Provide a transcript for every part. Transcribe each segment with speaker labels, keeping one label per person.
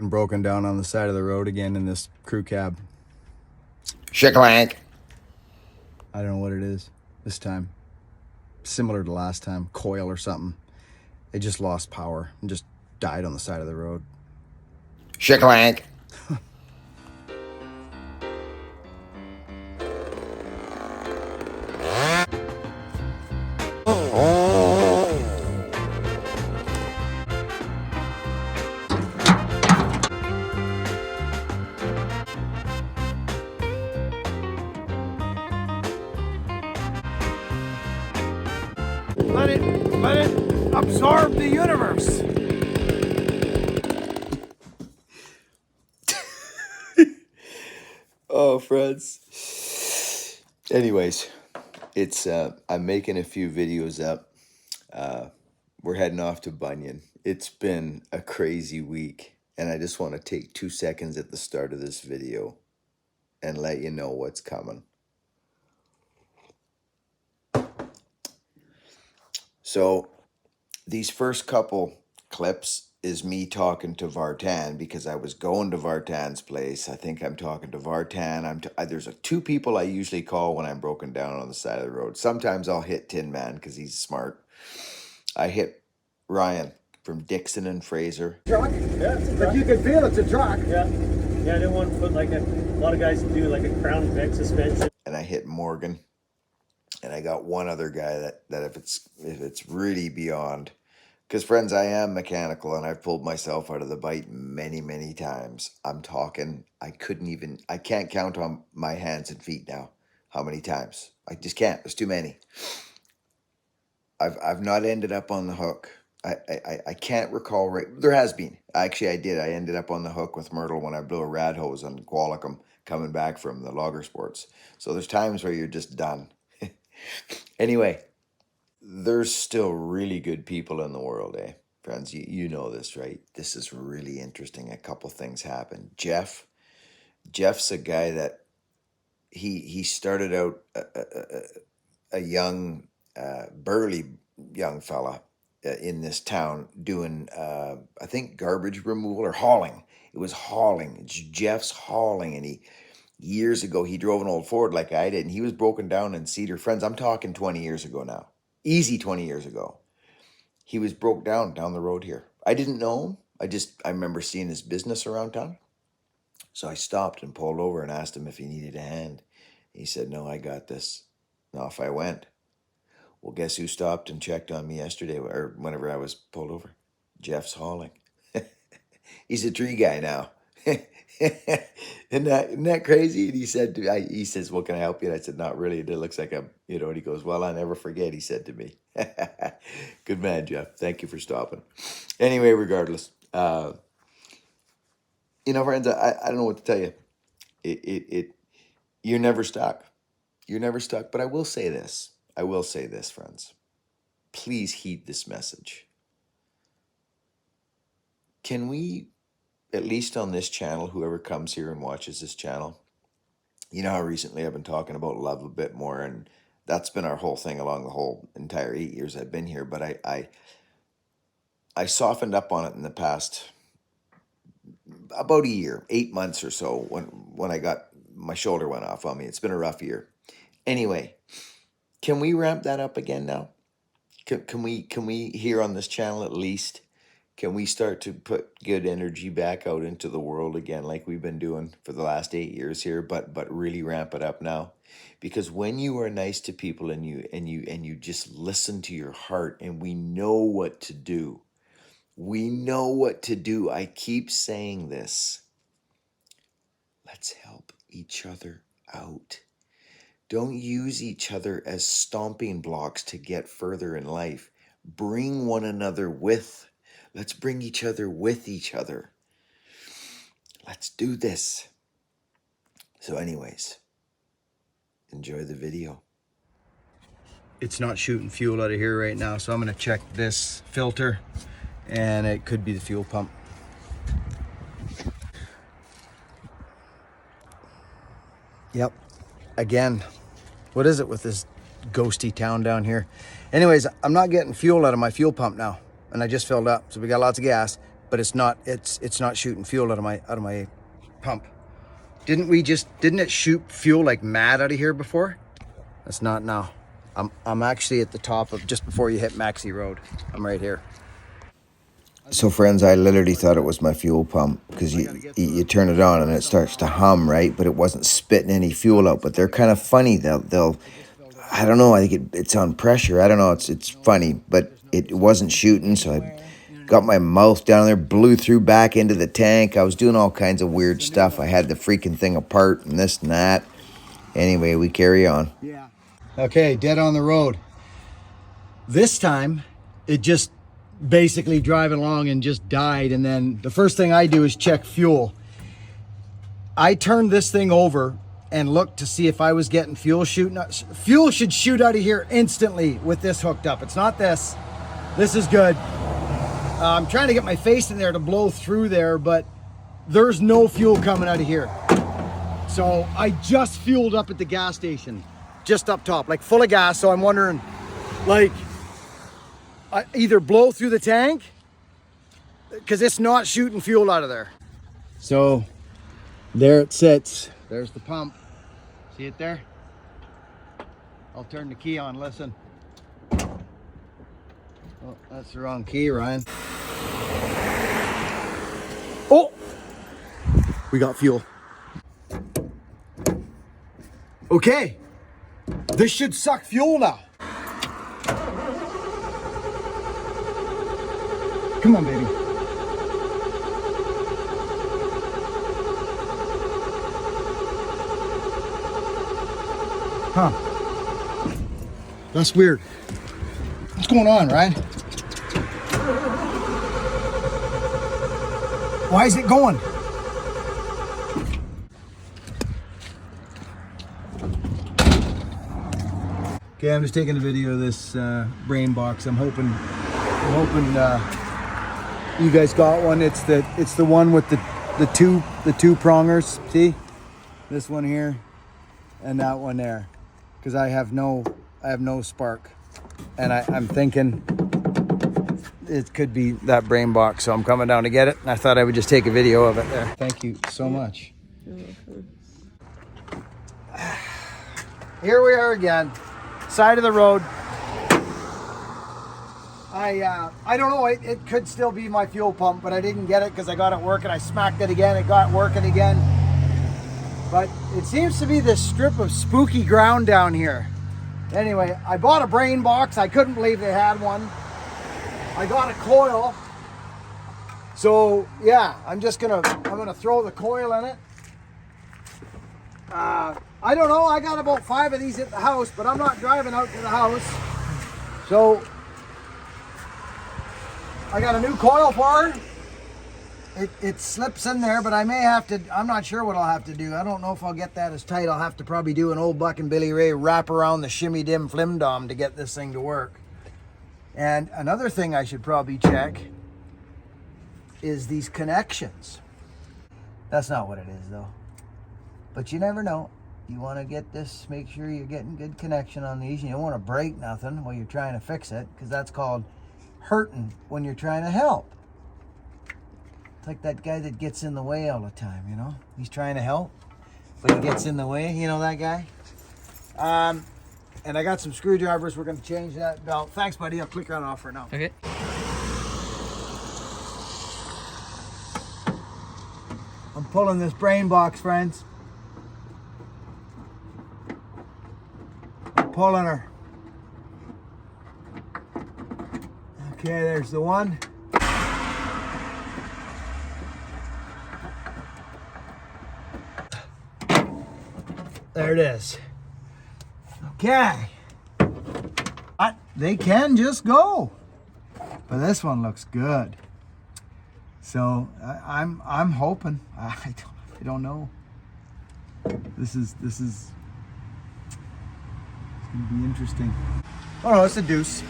Speaker 1: And broken down on the side of the road again in this crew cab.
Speaker 2: Shicklank.
Speaker 1: I don't know what it is this time. Similar to last time, coil or something. It just lost power and just died on the side of the road.
Speaker 2: Shicklank.
Speaker 3: Let it absorb the universe.
Speaker 2: Oh, friends. Anyways, it's I'm making a few videos up. We're heading off to Bunyan. It's been a crazy week, and I just want to take 2 seconds at the start of this video and let you know what's coming. So these first couple clips is me talking to Vartan because I was going to Vartan's place. I think I'm talking to Vartan. There's two people I usually call when I'm broken down on the side of the road. Sometimes I'll hit Tin Man because he's smart. I hit Ryan from Dixon and Fraser.
Speaker 3: Truck? Yeah, it's a truck. Like you can feel it's a truck. Yeah. Yeah, I didn't want to put like a lot of guys do like a Crown Vic suspension.
Speaker 2: And I hit Morgan. And I got one other guy that if it's really beyond, because friends, I am mechanical and I've pulled myself out of the bite many, many times. I'm talking, I can't count on my hands and feet now how many times. I just can't. There's too many. I've not ended up on the hook. I can't recall right. There has been. Actually, I did. I ended up on the hook with Myrtle when I blew a rad hose on Qualicum coming back from the Logger Sports. So there's times where you're just done. Anyway, there's still really good people in the world, eh? Friends, you know this, right? This is really interesting. A couple things happened. Jeff's a guy that he started out a young, burly young fella in this town doing, I think, garbage removal or hauling. It was hauling. It's Jeff's hauling, and years ago, he drove an old Ford like I did, and he was broken down in Cedar. Friends, I'm talking 20 years ago now. Easy 20 years ago. He was broke down the road here. I didn't know him. I remember seeing his business around town. So I stopped and pulled over and asked him if he needed a hand. He said, no, I got this. And off I went. Well, guess who stopped and checked on me yesterday or whenever I was pulled over? Jeff's hauling. He's a tree guy now. Isn't that crazy? And he said to me, he says, well, can I help you? And I said, not really. It looks like and he goes, well, I'll never forget, he said to me. Good man, Jeff. Thank you for stopping. Anyway, regardless, friends, I don't know what to tell you. You're never stuck. You're never stuck. But I will say this, friends. Please heed this message. Can we, at least on this channel, whoever comes here and watches this channel, you know how recently I've been talking about love a bit more, and that's been our whole thing along the whole entire 8 years I've been here. But I softened up on it in the past about a year, 8 months or so, when I got my shoulder went off on me. It's been a rough year. Anyway, can we ramp that up again now? Can we here on this channel at least? Can we start to put good energy back out into the world again, like we've been doing for the last 8 years here, but really ramp it up now? Because when you are nice to people and you just listen to your heart, and we know what to do. We know what to do. I keep saying this. Let's help each other out. Don't use each other as stomping blocks to get further in life. Bring one another with. Let's bring each other with each other. Let's do this. So anyways, enjoy the video.
Speaker 1: It's not shooting fuel out of here right now, so I'm gonna check this filter, and it could be the fuel pump. Yep, again, what is it with this ghosty town down here? Anyways, I'm not getting fuel out of my fuel pump now, and I just filled up, so we got lots of gas. but it's not shooting fuel out of my pump. Didn't it shoot fuel like mad out of here before? It's not now. I'm actually at the top of just before you hit Maxi Road. I'm right here.
Speaker 2: So friends, I literally thought it was my fuel pump because you turn it on and it starts to hum, right? But it wasn't spitting any fuel out. But they're kind of funny. They'll I don't know. I think it's on pressure. I don't know. It's funny, but it wasn't shooting. So I got my mouth down there, blew through back into the tank. I was doing all kinds of weird stuff. I had the freaking thing apart and this and that. Anyway, we carry on.
Speaker 1: Yeah. Okay, dead on the road. This time, it just basically driving along and just died. And then the first thing I do is check fuel. I turned this thing over and looked to see if I was getting fuel shooting. Fuel should shoot out of here instantly with this hooked up. It's not this. This is good. I'm trying to get my face in there to blow through there, but there's no fuel coming out of here. So I just fueled up at the gas station, just up top, like full of gas. So I'm wondering, like, I either blow through the tank because it's not shooting fuel out of there. So there it sits. There's the pump. See it there? I'll turn the key on, listen. Oh, that's the wrong key, Ryan. Oh! We got fuel. Okay. This should suck fuel now. Come on, baby. Huh. That's weird. What's going on, Ryan? Why is it going? Okay, I'm just taking a video of this brain box. I'm hoping you guys got one. It's the one with the two prongers. See, this one here and that one there, because I have no spark, and I'm thinking it could be that brain box. So I'm coming down to get it, and I thought I would just take a video of it there. Thank you so much.
Speaker 4: You're welcome.
Speaker 1: Here we are again, side of the road. I don't know, it could still be my fuel pump, but I didn't get it because I got it working. I smacked it again, it got working again. But it seems to be this strip of spooky ground down here. Anyway, I bought a brain box. I couldn't believe they had one. I got a coil. So yeah, I'm gonna throw the coil in it. I don't know, I got about 5 of these at the house, but I'm not driving out to the house. So I got a new coil for her. It slips in there, but I may have to, I'm not sure what I'll have to do. I don't know if I'll get that as tight. I'll have to probably do an old Buck and Billy Ray wrap around the shimmy dim flim dom to get this thing to work. And another thing I should probably check is these connections. That's not what it is though. But you never know. You want to get this, make sure you're getting good connection on these. You don't want to break nothing while you're trying to fix it, because that's called hurting when you're trying to help. It's like that guy that gets in the way all the time, you know? He's trying to help, but he gets in the way. You know that guy? And I got some screwdrivers. We're going to change that belt. Thanks, buddy. I'll click that off for now.
Speaker 4: Okay.
Speaker 1: I'm pulling this brain box, friends. I'm pulling her. Okay, there's the one. There it is. Okay. They can just go. But this one looks good. So I'm hoping. I don't know. This is it's gonna be interesting. Oh no, it's a deuce.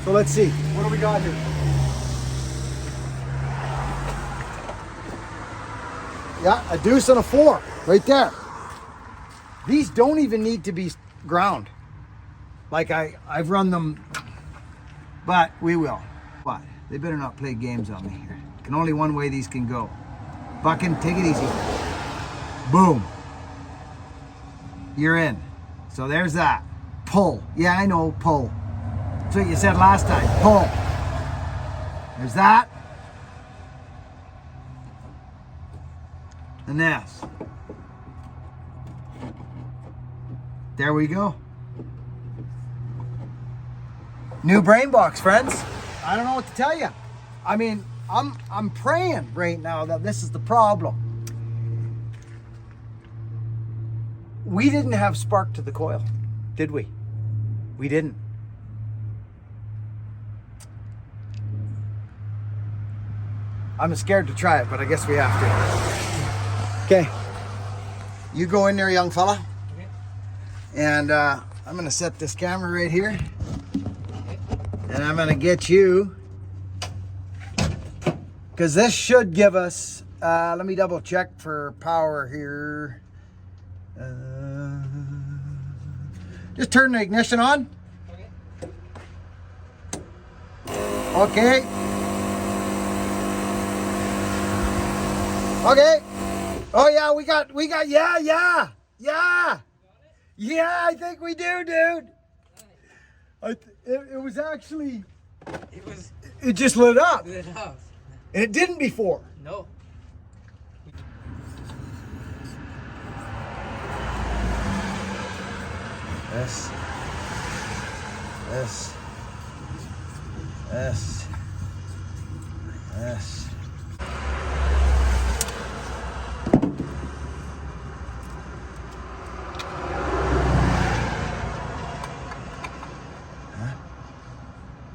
Speaker 1: So let's see. What do we got here? Yeah, a deuce and a 4 right there. These don't even need to be ground. Like I've run them, but we will. But they better not play games on me here. And only one way these can go. Bucking, take it easy. Boom. You're in. So there's that. Pull. Yeah, I know, pull. That's what you said last time. Pull. There's that. And this. There we go. New brain box, friends. I don't know what to tell you. I mean, I'm praying right now that this is the problem. We didn't have spark to the coil, did we? We didn't. I'm scared to try it, but I guess we have to. Okay. You go in there, young fella.
Speaker 3: Okay.
Speaker 1: And I'm gonna set this camera right here. And I'm gonna get you, because this should give us, let me double check for power here. Just turn the ignition on. Okay. Okay. Oh yeah, we got, yeah. Yeah, I think we do, dude. It was actually, it just lit up.
Speaker 4: Lit up.
Speaker 1: And it didn't before.
Speaker 4: No.
Speaker 1: This.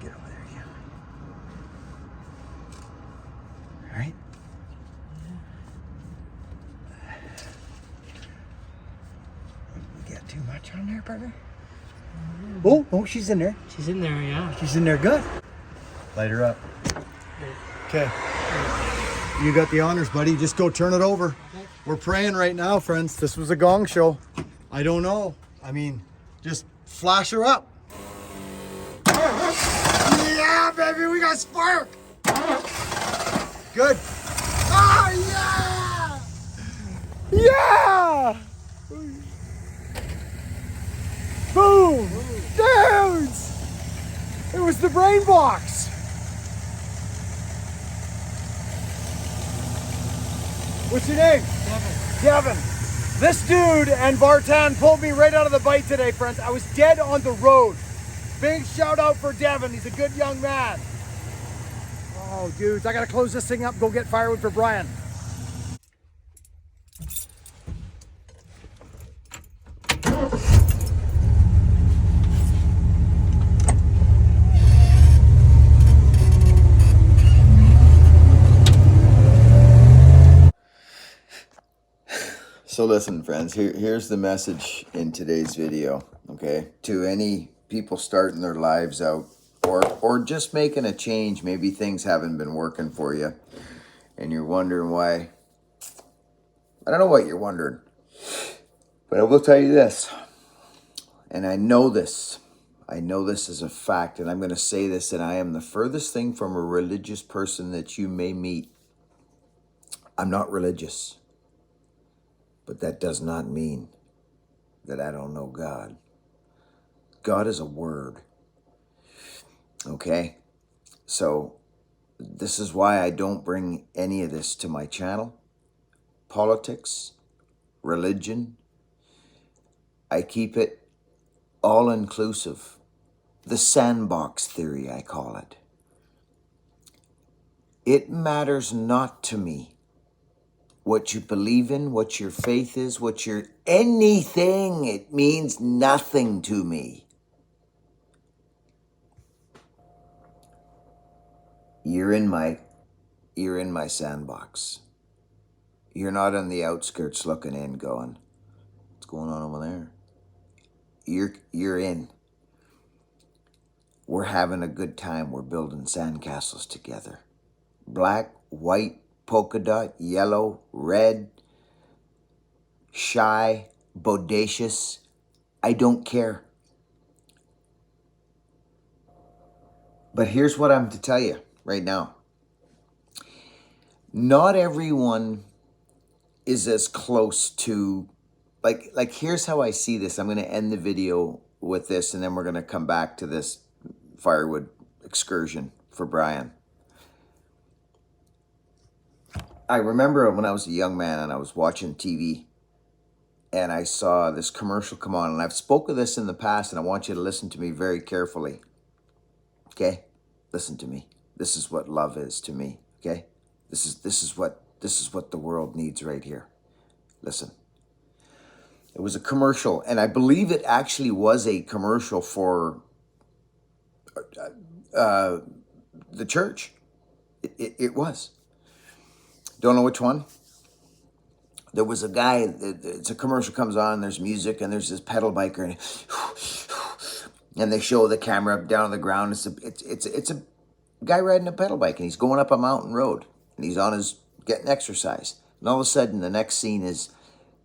Speaker 1: Get over there, you. All right. You got too much on there, partner? Oh, she's in there.
Speaker 4: She's in there, yeah.
Speaker 1: She's in there good. Light her up. Okay. You got the honors, buddy. Just go turn it over. We're praying right now, friends. This was a gong show. I don't know. I mean, just flash her up. Yeah, baby, we got spark. Good. Oh, yeah! Yeah! Boom! Dudes! It was the brain box. What's your name? Devin. This dude and Bartan pulled me right out of the bite today, friends. I was dead on the road. Big shout out for Devin. He's a good young man. Oh, dudes, I gotta close this thing up, go get firewood for Brian.
Speaker 2: So listen, friends, here's the message in today's video, okay? To any people starting their lives out or just making a change, maybe things haven't been working for you and you're wondering why. I don't know what you're wondering, but I will tell you this, and I know this is a fact, and I'm going to say this, and I am the furthest thing from a religious person that you may meet. I'm not religious. But that does not mean that I don't know God. God is a word. Okay? So this is why I don't bring any of this to my channel. Politics, religion. I keep it all inclusive. The sandbox theory, I call it. It matters not to me what you believe in, what your faith is, what your anything. It means nothing to me. You're in my sandbox. You're not on the outskirts looking in going, what's going on over there? You're in. We're having a good time. We're building sandcastles together. Black, white, polka dot, yellow, red, shy, bodacious. I don't care. But here's what I'm to tell you right now. not everyone is as close to, like here's how I see this. I'm going to end the video with this, and then we're going to come back to this firewood excursion for Brian. I remember when I was a young man and I was watching TV and I saw this commercial come on, and I've spoken of this in the past, and I want you to listen to me very carefully. Okay? Listen to me. This is what love is to me, okay? This is what the world needs right here. Listen. It was a commercial, and I believe it actually was a commercial for the church. It was. Don't know which one. There was a guy, it's a commercial comes on, there's music, and there's this pedal biker, and they show the camera up down on the ground. It's a guy riding a pedal bike, and he's going up a mountain road, and he's on his getting exercise. And all of a sudden, the next scene is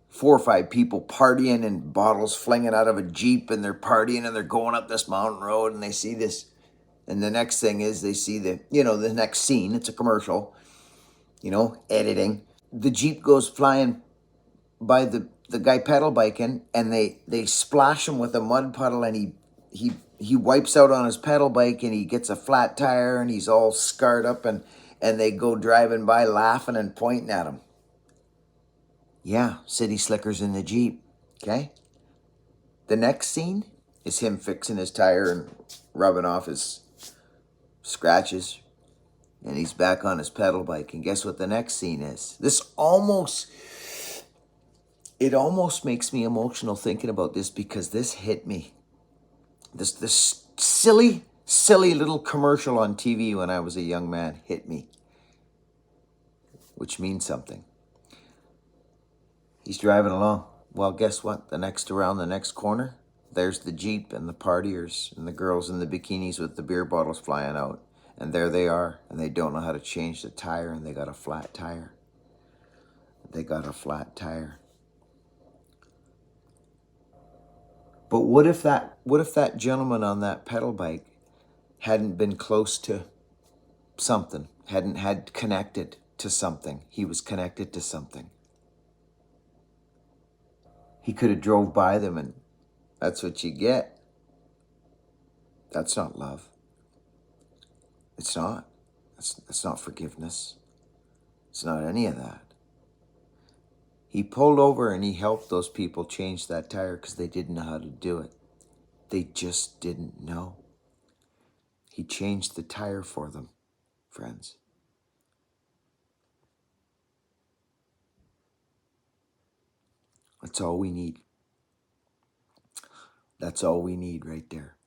Speaker 2: 4 or 5 people partying and bottles flinging out of a Jeep, and they're partying and they're going up this mountain road, and they see this. And the next thing is they see the next scene. It's a commercial, editing. The Jeep goes flying by the guy pedal biking, and they splash him with a mud puddle, and he wipes out on his pedal bike, and he gets a flat tire, and he's all scarred up, and they go driving by laughing and pointing at him. Yeah, city slickers in the Jeep, okay? The next scene is him fixing his tire and rubbing off his scratches, and he's back on his pedal bike. And guess what the next scene is? It almost makes me emotional thinking about this, because this hit me. This silly little commercial on TV when I was a young man hit me, which means something. He's driving along. Well, guess what? Around the next corner, there's the Jeep and the partiers and the girls in the bikinis with the beer bottles flying out. And there they are, and they don't know how to change the tire, and they got a flat tire. But what if that gentleman on that pedal bike hadn't been close to something, hadn't had connected to something? He was connected to something. He could have drove by them, and that's what you get. That's not love. It's not. It's not forgiveness. It's not any of that. He pulled over and he helped those people change that tire because they didn't know how to do it. They just didn't know. He changed the tire for them, friends. That's all we need. That's all we need right there.